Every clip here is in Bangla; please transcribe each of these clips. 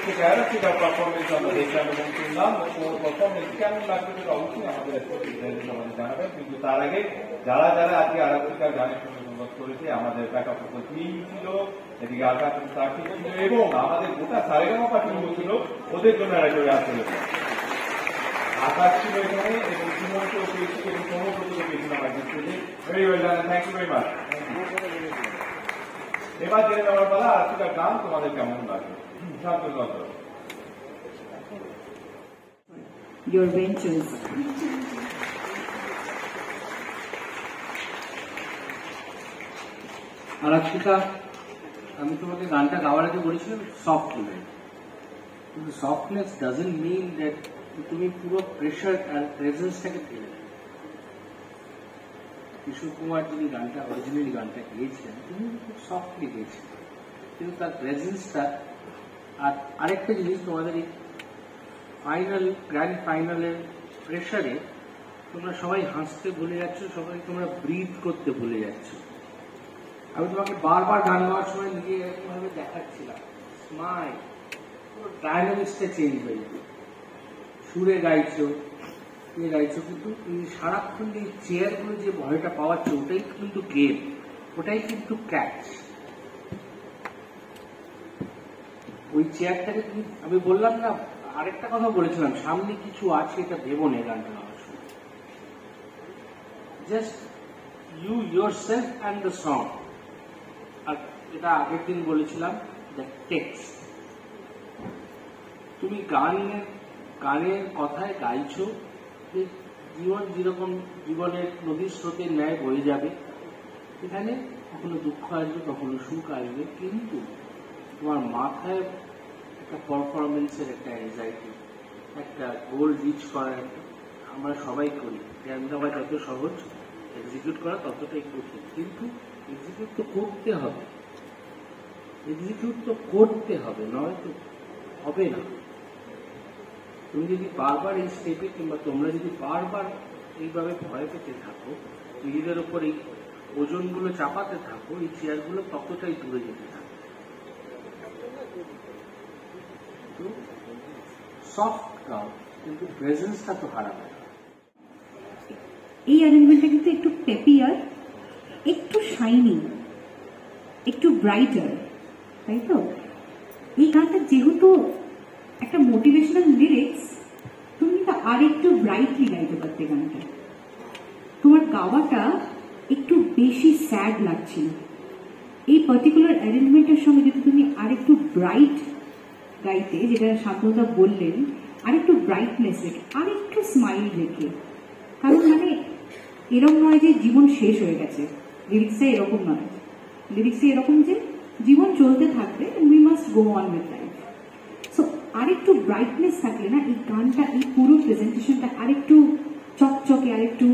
থেকে আরো সেটা পারফরমেন্স আমরা দেখলাম এবং শুনলাম। ওর পারফরমেন্স কেমন লাগবে সেটা অবশ্যই আমাদের আমাদের জানাবেন। কিন্তু তার আগে যারা যারা আজকে আরাধিকার গানের সঙ্গে সংবাদ করেছে, আমাদের ব্যাকআপ টিম ছিল, এদিকে আকাশ সাথী ছিল এবং আমাদের গোটা সারেগামা টিম ছিল, ওদের জন্য একটা আসলে আকাশ ছিল এখানে এবং সুমনকেও পেয়েছি এবং সমগ্রকে পেয়েছিলাম আজকে স্টেজে। Very well done, thank you very much. এবার জেনে নেওয়ার পালা আজকের গান তোমাদের কেমন লাগে। Your ventures. আরাক্ষিতা, আমি তোমাকে গানটা গাওয়ার আগে বলেছিলাম সফটনেস, কিন্তু সফটনেস ডাজন্ট মিন দ্যাট তুমি পুরো প্রেশার আর প্রেজেন্সটাকে ফেলে দেবে। কিশোর কুমার যিনি গানটা অরিজিনালি গানটা গেয়েছিলেন, তিনি খুব সফটলি গেয়েছিলেন, কিন্তু তার প্রেজেন্সটা। আর আরেকটা জিনিস, তোমাদের এই গ্র্যান্ড ফাইনালের প্রেশারে তোমরা সবাই হাসতে ভুলে যাচ্ছ, সবাই তোমরা ব্রিথ করতে ভুলে যাচ্ছ। আমি তোমাকে বারবার গান গাওয়ার সময় নিজে এরকমভাবে দেখাচ্ছিলাম, স্মাইল, পুরো ডায়নামিক্সটা চেঞ্জ হয়ে যাবে। সুরে গাইছো, কিন্তু সারাক্ষণ এই চেয়ারগুলো যে ভয়টা পাওয়াচ্ছে, ওটাই কিন্তু গেম, ওটাই কিন্তু ক্যাচ। ওই চেয়ারটাকে তুমি, আমি বললাম না, আরেকটা কথা বলেছিলাম, সামনে কিছু আছে, এটা ভেবো না গানটা গাওয়ার সময়। Just you yourself and the song. আর এটা আগের দিন বলেছিলাম, দ্য টেক্সট। তুমি গানের কথায় গাইছো যে জীবন যেরকম জীবনের নদীর স্রোতের ন্যায় বয়ে যাবে, এখানে কখনো দুঃখ আসবে, কখনো সুখ আসবে, কিন্তু তোমার মাথায় একটা পারফরমেন্সের একটা অ্যাংজাইটি, একটা গোল রিচ করার, আমরা সবাই করি, জ্ঞান দেওয়া যত সহজ, এক্সিকিউট করা ততটাই কঠিন। কিন্তু এক্সিকিউট তো করতে হবে, নয় তো হবে না। তুমি যদি বারবার এই স্টেপে, কিংবা তোমরা যদি বারবার এইভাবে ভয় পেতে থাকো, নিজেদের ওপর এই ওজনগুলো চাপাতে থাকো, এই চেয়ারগুলো ততটাই দূরে যেতে থাকো। সফট গাও, কিন্তু প্রেজেন্সটা তো হারাবে না। এই অ্যারেঞ্জমেন্টটা কিন্তু একটু পেপিয়ার, একটু শাইনি, একটু ব্রাইটার, তাই তো? এই গানটা যেহেতু একটা মোটিভেশনাল লিরিক্স, তুমি কিন্তু আর একটু ব্রাইটলি গাইতে পারতে গানটা। তোমার গাওয়াটা একটু বেশি স্যাড লাগছিল। এই পার্টিকুলার অ্যারেঞ্জমেন্টের সঙ্গে যদি তুমি আর একটু ব্রাইট গাইতে, যেটা শান্ততা বললেন, আর একটু ব্রাইটনেস রেখে, আর একটু স্মাইল রেখে, কারণ মানে এরকম নয় যে জীবন শেষ হয়ে গেছে, লিরিক্সে এরকম নয়, লিরিক্সে এরকম যে জীবন চলতে থাকবে, we must go on with life. So আরেকটু ব্রাইটনেস থাকলে না, এই গানটা, এই পুরো প্রেজেন্টেশনটা আরেকটু চকচকে, আরেকটু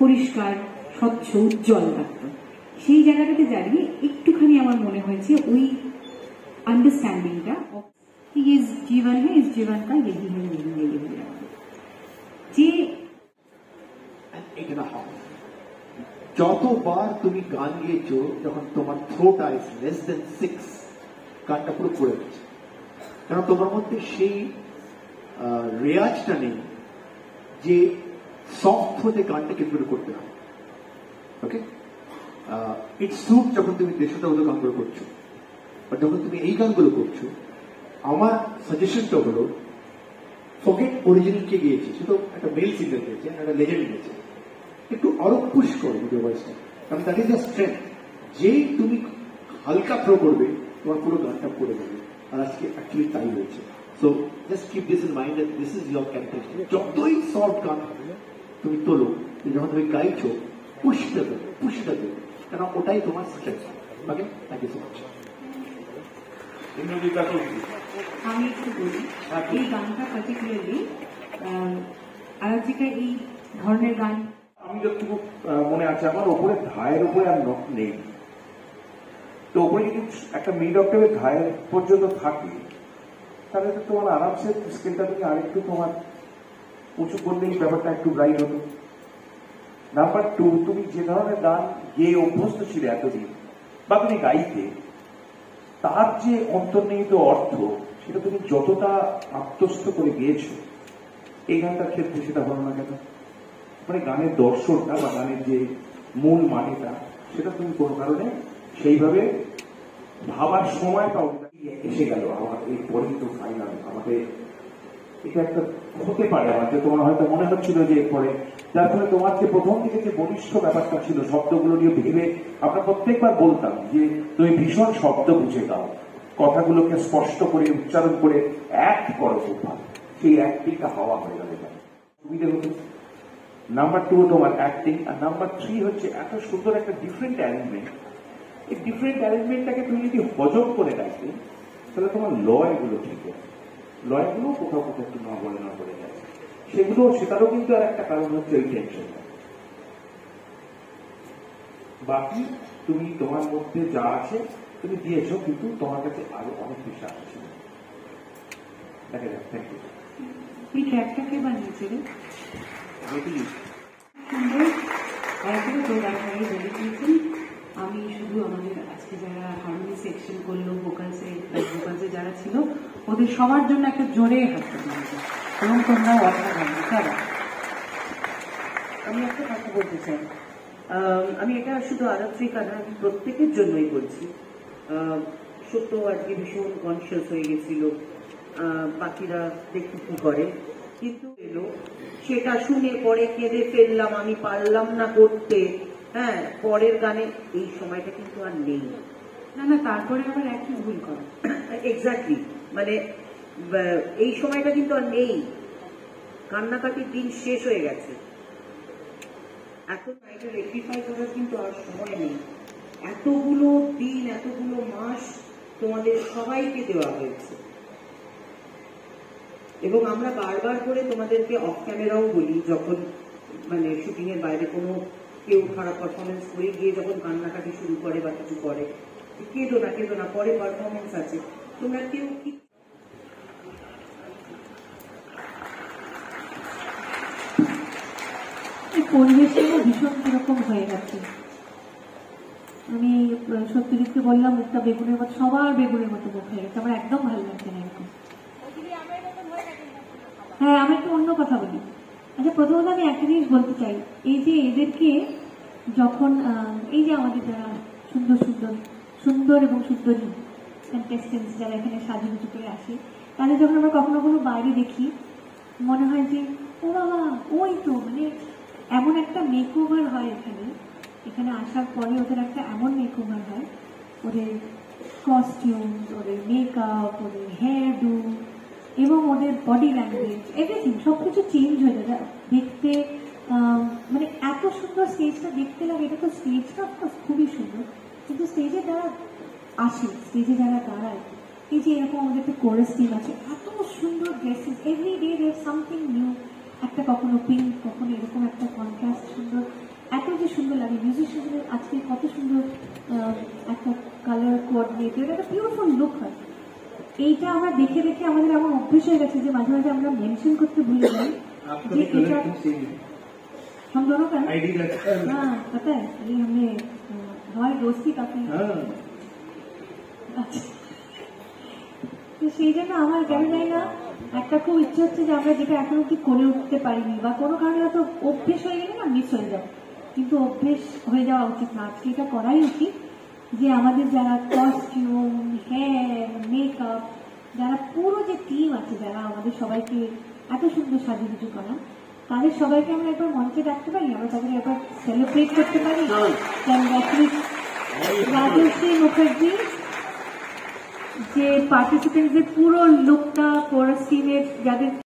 পরিষ্কার, স্বচ্ছ, উজ্জ্বল থাকতো। সেই জায়গাটাতে দাঁড়িয়ে একটুখানি আমার মনে হয়েছে ওই अंडरस्टैंडिंग कि ये जीवन है, इस जीवन का यही है, यही है যে যতবার তুমি গান গিয়েছো, যখন তোমার থ্রোট আইস লেস দেন 6, গানটা পুরো পড়ে গেছে, কারণ তোমার মধ্যে সেই রেয়াজটা নেই যে সফট হতে গানটাকে শুরু করতে হবে। ওকে, ইটস সুট যখন তুমি দেশটা হলো গানগুলো করছো, আর যখন তুমি এই গানগুলো করছো, আমার সাজেশনটা হলো ফরগেট অরিজিনালকে গিয়েছে, শুধু একটা মেল সিঙ্গার গিয়েছে, একটা লেজেন্ড গিয়েছে, একটু আরো পুশ করো ভিডিও ভয়েসটা, কারণ দ্যাট ইজ দ্য স্ট্রেংথ। যেই তুমি হালকা থ্রো করবে, তোমার পুরো গানটা পড়ে যাবে। আর আজকে অ্যাকচুয়ালি তাই হয়েছে। So just keep this in mind that this is your character. যতই সফট গান তুমি তোলো, যখন তুমি গাইছো, পুশটা দেবে, কারণ ওটাই তোমার strength. Okay, thank you so much. আমি একটু বলি, এই গানটা পার্টিকুলারলি আরাধিকা এই ধরনের গান আমি যতটুকু মনে আছে, আমার ওপরে ধায়ের উপরে আর নখ নেই, তো ওপরে যদি একটা মিড অক্টেভের ধায়ের পর্যন্ত থাকে, তাহলে তো তোমার আরামসে স্কেলটা তুমি আরেকটু তোমার উঁচু করলেই ব্যাপারটা একটু ব্রাইট হতো। নাম্বার 2, তুমি যে ধরনের গান গেয়ে অভ্যস্ত ছিলে এতদিন, বা তুমি গাইতে, তার যে অন্তর্নিহিত অর্থ সেটা তুমি যতটা আত্মস্থ করে গিয়েছো এই গানটার ক্ষেত্রে সেটা হলো না কেন? মানে গানের দর্শনটা বা গানের যে মূল মানেটা সেটা তুমি কোনো কারণে সেইভাবে ভাবার সময় পাও। এসে গেল আমার এই পরেই তো ফাইনাল, আমাকে এটা একটা হতে পারে আমার, যে তোমার হয়তো মনে হচ্ছিল যে এরপরে, যার ফলে তোমার যে প্রথম থেকে যে বলিষ্ঠ ব্যাপারটা ছিল শব্দগুলো নিয়ে ভেবে, আমরা প্রত্যেকবার বলতাম যে তুমি ভীষণ শব্দ বুঝে দাও, কথাগুলোকে স্পষ্ট করে উচ্চারণ করে অ্যাক্ট করো খুব ভালো, সেই অ্যাক্টিংটা হওয়া হয়ে গেল সুবিধে হতো। নাম্বার 2 তোমার অ্যাক্টিং, আর নাম্বার 3 হচ্ছে এত সুন্দর একটা ডিফারেন্ট অ্যারেঞ্জমেন্ট। এই ডিফারেন্ট অ্যারেঞ্জমেন্টটাকে তুমি যদি হজম করে রাখবে তাহলে তোমার লয়গুলো ঠিক আছে, লয়গুলো কোথাও কোথাও একটু নড়বড়ে গেছে, সেটারও কিন্তু আর একটা কারণ হচ্ছে ওই টেনশনটা। বাকি তুমি তোমার মধ্যে যা আছে তুমি দিয়েছো, কিন্তু তোমার কাছে আরো অনেক বেশি আসছে। দেখা যাক। Thank you. এই ট্র্যাকটা কে বানিয়েছিল? সুন্দর একদম তোরাই বলে দিয়েছেন। আমি শুধু আমাদের আজকে যারা হারমোনি সেকশন করলো, ভোকালসে যারা ছিল ওদের সবার জন্য একটা জোরে হাতটা দিয়েছে, এবং তোমরাও অসাধারণ। তারা আমি একটা কথা বলতে চাই, আমি এটা শুধু আরাত্রিকা না, আমি প্রত্যেকের জন্যই বলছি। সত্য আজকে ভীষণ কনসিয়াস হয়ে গেছিল, বাকিরা দেখতে কি করে, কিন্তু এলো সেটা শুনে পরে কেঁদে ফেললাম, আমি পারলাম না করতে। হ্যাঁ, পরের গানে এই সময়টা কিন্তু আর নেই। না না, তারপরে আবার একই ভুল করো। এক্স্যাক্টলি, মানে এই সময়টা কিন্তু আর নেই, কান্নাকাটির দিন শেষ হয়ে গেছে। এখন এটা রেকটিফাই করার কিন্তু আর সময় নেই। এতগুলো দিন, এতগুলো মাস তোমাদের সবাইকে দেওয়া হয়েছে, এবং আমরা বারবার করে তোমাদেরকে অফ ক্যামেরাও বলি, যখন মানে শুটিং এর বাইরে কোনো কেউ খারাপ পারফরমেন্স করে গিয়ে যখন কান্নাকাটি শুরু করে বা কিছু করে, কেঁদো না, পরে পারফরমেন্স আছে, তোমরা কেউ কি পরিবেশটা ভীষণ কিরকম হয়ে গেছে। আমি সত্যজিৎকে বললাম মুখটা বেগুনের মতো, সবার বেগুনের মতো মুখ হয়ে গেছে, আমার একদম ভালো লাগছে না এরকম। হ্যাঁ, আমি একটু অন্য কথা বলি। আচ্ছা, প্রথমত আমি একটা জিনিস বলতে চাই, এই যে এদেরকে যখন এই যে আমাদের যারা সুন্দর এবং সুন্দরী কন্টেস্টেন্টস যারা এখানে সাজুগুজু করে আসে, তাদের যখন আমরা কখনো বাইরে দেখি, মনে হয় যে ও বাবা, ওই তো, মানে এমন একটা মেকওভার হয় এখানে আসার পরে ওদের একটা এমন মেকওভার হয়, ওদের কস্টিউম, ওদের মেকআপ, ওদের হেয়ার ডু এবং ওদের বডি ল্যাঙ্গুয়েজ, এভরিথিং সবকিছু চেঞ্জ হয়ে যায় দেখতে। মানে এত সুন্দর স্টেজটা দেখতে লাগে। এটা তো স্টেজটা অফকোর্স খুবই সুন্দর, কিন্তু স্টেজে যারা আসে, স্টেজে যারা দাঁড়ায়, এই যে এরকম আমাদের একটা কোরাস টিম আছে, এত সুন্দর dresses, every day there something new, একটা কখনো পিঙ্ক, কখনো এরকম একটা কন্ট্রাস্ট সুন্দর, এত যে সুন্দর লাগে। মিউজিশিয়ানদের আজকে কত সুন্দর একটা কালার কোঅর্ডিনেটেড একটা বিউটিফুল লুক হয়। এইটা আমরা দেখে দেখে আমাদের এমন অভ্যেস হয়ে গেছে যে মাঝে মাঝে আমরা মেনশন করতে ভুলে যাই যে এটা हम दोनों का हाँ पता है, ये हमने हमारी दोस्ती काफी अच्छा। তো সেই জন্য আমার কেন জানি না একটা খুব ইচ্ছে হচ্ছে যে আমরা যেটা এখন অব্দি করে উঠতে পারিনি, বা কোনো কারণে হয়তো অভ্যেস হয়ে গেলে না মিস হয়ে যাবে, কিন্তু অভ্যেস হয়ে যাওয়া উচিত না। আজকে এটা করাই উচিত যে আমাদের যারা কস্টিউম, হেয়ার, মেকআপ, যারা পুরো যে টিম আছে, যারা আমাদের সবাইকে এত সুন্দর সাজুগুজু করা, তাদের সবাইকে আমরা একবার মঞ্চে ডাকতে পারি, আমরা তাদের একবার সেলিব্রেট করতে পারি। রাজশ্রী মুখার্জি যে পার্টিসিপেন্টদের পুরো লুকটা, কোরাস টিমের যাদের